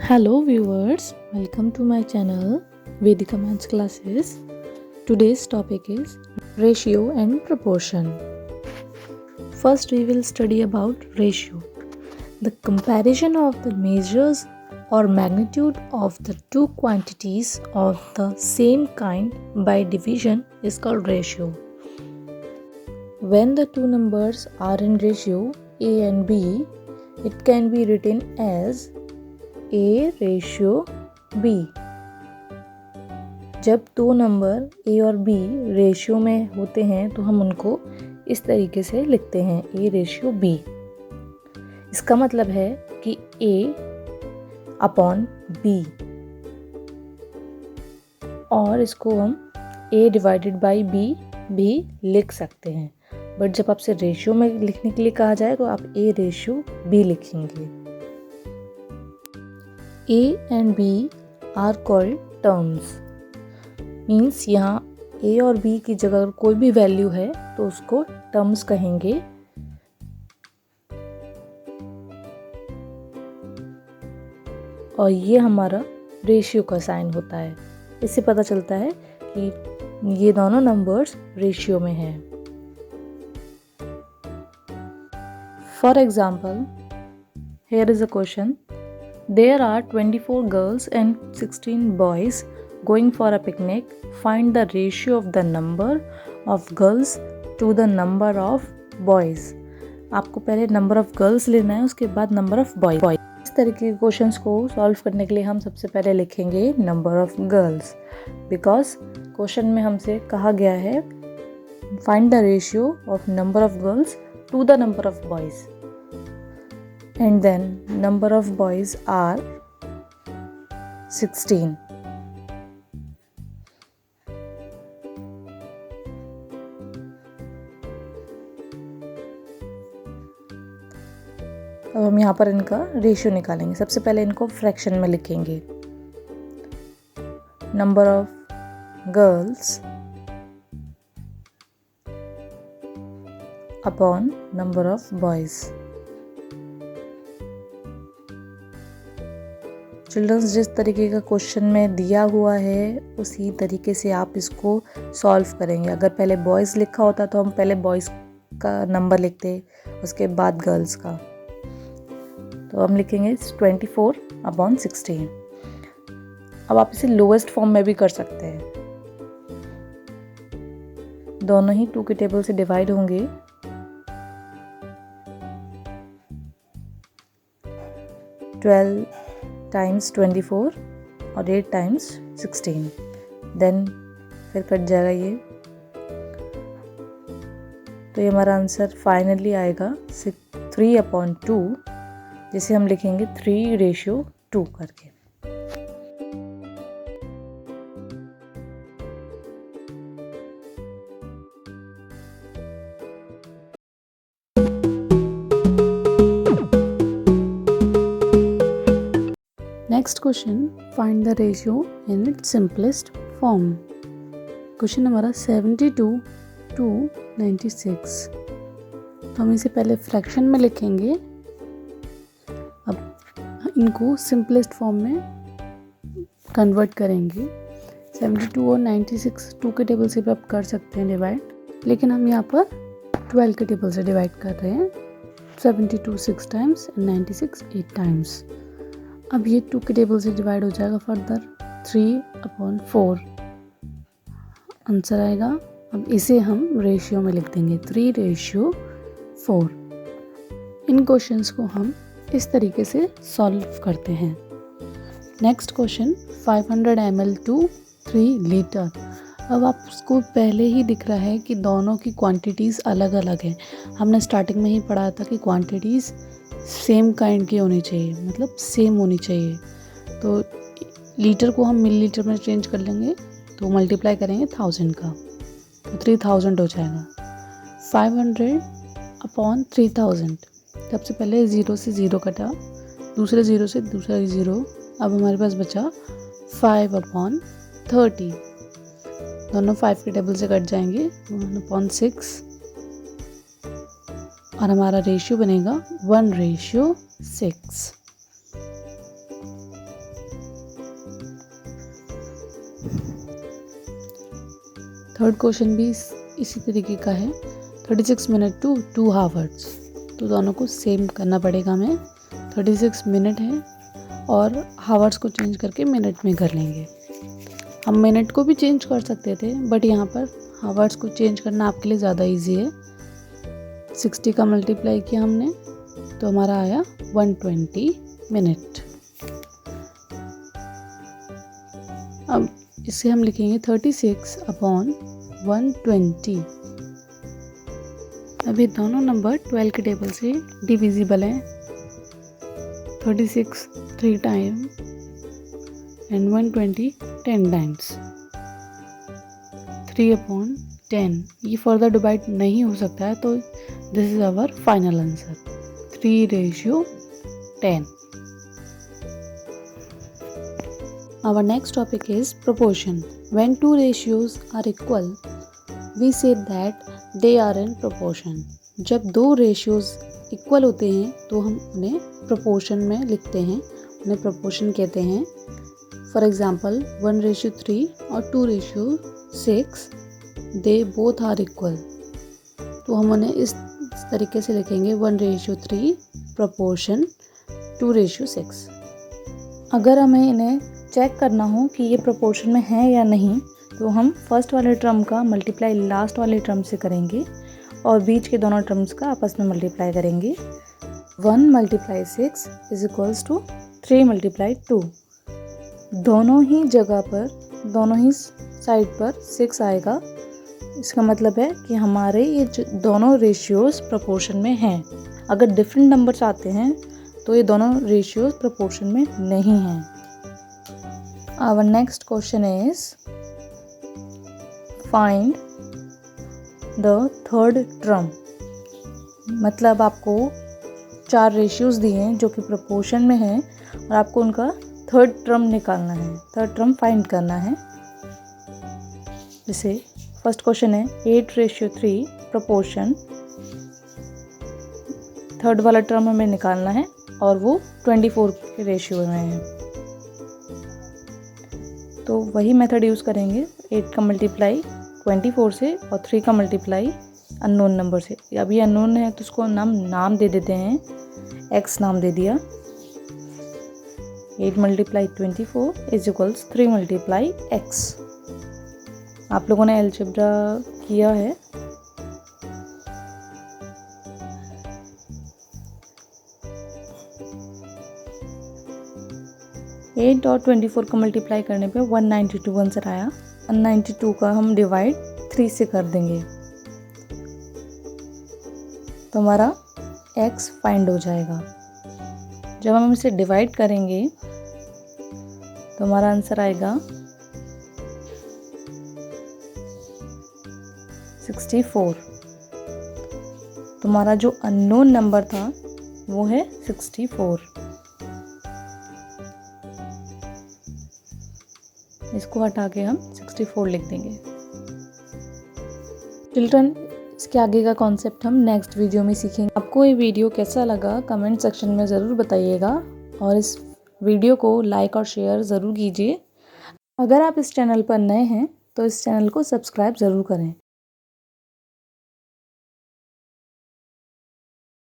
Hello viewers, welcome to my channel Vedika Maths Classes. Today's topic is ratio and proportion. First we will study about ratio. The comparison of the measures or magnitude of the two quantities of the same kind by division is called ratio. When the two numbers are in ratio A and B, it can be written as A ratio B. जब दो number A और B ratio में होते हैं तो हम उनको इस तरीके से लिखते हैं A रेशियो B. इसका मतलब है कि A अपॉन B, और इसको हम A डिवाइडेड बाई B भी लिख सकते हैं. बट जब आपसे रेशियो में लिखने के लिए कहा जाए तो आप A रेशियो B लिखेंगे. A and B are called terms. Means यहाँ A और B की जगह अगर कोई भी वैल्यू है तो उसको टर्म्स कहेंगे. और ये हमारा रेशियो का साइन होता है. इससे पता चलता है कि ये दोनों नंबर्स रेशियो में हैं. For example, here is a question. There are 24 girls and 16 boys going for a picnic. Find the ratio of the number of girls to the number of boys. आपको पहले नंबर ऑफ गर्ल्स लेना है, उसके बाद number of boys. इस तरीके के questions को सॉल्व करने के लिए हम सबसे पहले लिखेंगे number of girls, because question में हमसे कहा गया है find the ratio of number of girls to the number of boys. And then number of boys are 16. अब हम यहाँ पर इनका रेशियो निकालेंगे. सबसे पहले इनको फ्रैक्शन में लिखेंगे. Number of girls upon number of boys. Childrens, जिस तरीके का क्वेश्चन में दिया हुआ है उसी तरीके से आप इसको सॉल्व करेंगे. अगर पहले बॉयज़ लिखा होता तो हम पहले बॉयज़ का नंबर लिखते, उसके बाद गर्ल्स का. तो हम लिखेंगे 24 अपॉन 16. अब आप इसे लोएस्ट फॉर्म में भी कर सकते हैं. दोनों ही 2 के टेबल से डिवाइड होंगे. 12 टाइम्स 24 और 8 टाइम्स 16. देन फिर कट जाएगा ये. तो ये हमारा आंसर फाइनली आएगा 3 अपॉन 2, जिसे हम लिखेंगे 3 रेशियो 2 करके. Next question, find the ratio in its simplest form. Question हमारा 72 to 96. तो हम इसे पहले फ्रैक्शन में लिखेंगे. अब इनको सिंपलेस्ट फॉर्म में कन्वर्ट करेंगे. 72 और 96 2 के टेबल से भी आप कर सकते हैं डिवाइड, लेकिन हम यहाँ पर 12 के टेबल से डिवाइड कर रहे हैं. 72 6 टाइम्स एंड 96 8 टाइम्स. अब ये 2 के टेबल से डिवाइड हो जाएगा फर्दर 3 अपॉन 4 आंसर आएगा. अब इसे हम रेशियो में लिख देंगे 3 रेशियो 4. इन क्वेश्चंस को हम इस तरीके से सॉल्व करते हैं. Next question, 500 ml to 3 litre. अब आपको पहले ही दिख रहा है कि दोनों की क्वांटिटीज़ अलग अलग हैं. हमने स्टार्टिंग में ही पढ़ा था कि क्वांटिटीज़ सेम काइंड की होनी चाहिए, मतलब सेम होनी चाहिए. तो लीटर को हम मिलीलीटर में चेंज कर लेंगे, तो मल्टीप्लाई करेंगे 1000 का, तो 3000 हो जाएगा. 500 अपॉन 3000. सबसे पहले 0 से 0 कटा, दूसरे 0 से दूसरा 0. अब हमारे पास बचा 5 अपॉन 30. दोनों 5 के टेबल से कट जाएंगे. 1 अपॉन 6 और हमारा रेशियो बनेगा 1 रेशियो 6. थर्ड क्वेश्चन भी इसी तरीके का है, 36 मिनट टू 2 आवर्स। तो दोनों को सेम करना पड़ेगा हमें। 36 मिनट है और हावर्स को चेंज करके मिनट में कर लेंगे। हम मिनट को भी चेंज कर सकते थे, बट यहाँ पर हावर्स को चेंज करना आपके लिए ज़्यादा इजी है। 60 का मल्टीप्लाई किया हमने तो हमारा आया 120 मिनट। अब इसे हम लिखेंगे 36 अपॉन 120। अभी दोनों नंबर 12 के टेबल से डिविजिबल हैं। 36 3 टाइम एंड 120 10 टाइम्स। 3 अपॉन 10, ये फर्दर डिवाइड नहीं हो सकता है, तो this is our final answer 3:10। Our next topic is proportion. When two ratios are equal, we say that they are in proportion. जब दो ratios equal होते हैं तो हम उन्हें proportion में लिखते हैं, उन्हें proportion कहते हैं। For example, 1:3 और 2:6, they both are equal. तो हम उन्हें इस तरीके से लिखेंगे 1:3 proportion 2:6। अगर हमें इन्हें चेक करना हो कि ये प्रोपोर्शन में है या नहीं, तो हम फर्स्ट वाले टर्म का मल्टीप्लाई लास्ट वाले टर्म से करेंगे और बीच के दोनों टर्म्स का आपस में मल्टीप्लाई करेंगे। 1 × 6 = 3 × 2। दोनों ही जगह पर, दोनों ही साइड पर 6 आएगा। इसका मतलब है कि हमारे ये दोनों रेशियोज प्रोपोर्शन में हैं। अगर डिफरेंट नंबर्स आते हैं तो ये दोनों रेशियोज प्रोपोर्शन में नहीं हैं। Our next question is find the third term। मतलब आपको 4 रेशियोज दिए हैं जो कि प्रोपोर्शन में हैं और आपको उनका थर्ड टर्म निकालना है, थर्ड टर्म फाइंड करना है। जैसे फर्स्ट क्वेश्चन है 8:3 प्रोपोर्शन। थर्ड वाला टर्म हमें निकालना है और वो 24 के रेशियो में है, तो वही मेथड यूज़ करेंगे। 8 का मल्टीप्लाई 24 से और 3 का मल्टीप्लाई अननोन नंबर से। अब ये अननोन है तो उसको नाम दे देते हैं, x नाम दे दिया। 8 × 24 = 3 × x। आप लोगों ने अलजेब्रा किया है। एट और 24 का मल्टीप्लाई करने पे 192 आंसर आया। 192 का हम डिवाइड 3 से कर देंगे तो हमारा x फाइंड हो जाएगा। जब हम इसे डिवाइड करेंगे तो हमारा आंसर आएगा 64। तुम्हारा जो अननोन नंबर था वो है 64। इसको हटा के हम 64 लिख देंगे। चिल्ड्रन, इसके आगे का कॉन्सेप्ट हम नेक्स्ट वीडियो में सीखेंगे। आपको ये वीडियो कैसा लगा कमेंट सेक्शन में ज़रूर बताइएगा और इस वीडियो को लाइक और शेयर ज़रूर कीजिए। अगर आप इस चैनल पर नए हैं तो इस चैनल को सब्सक्राइब ज़रूर करें।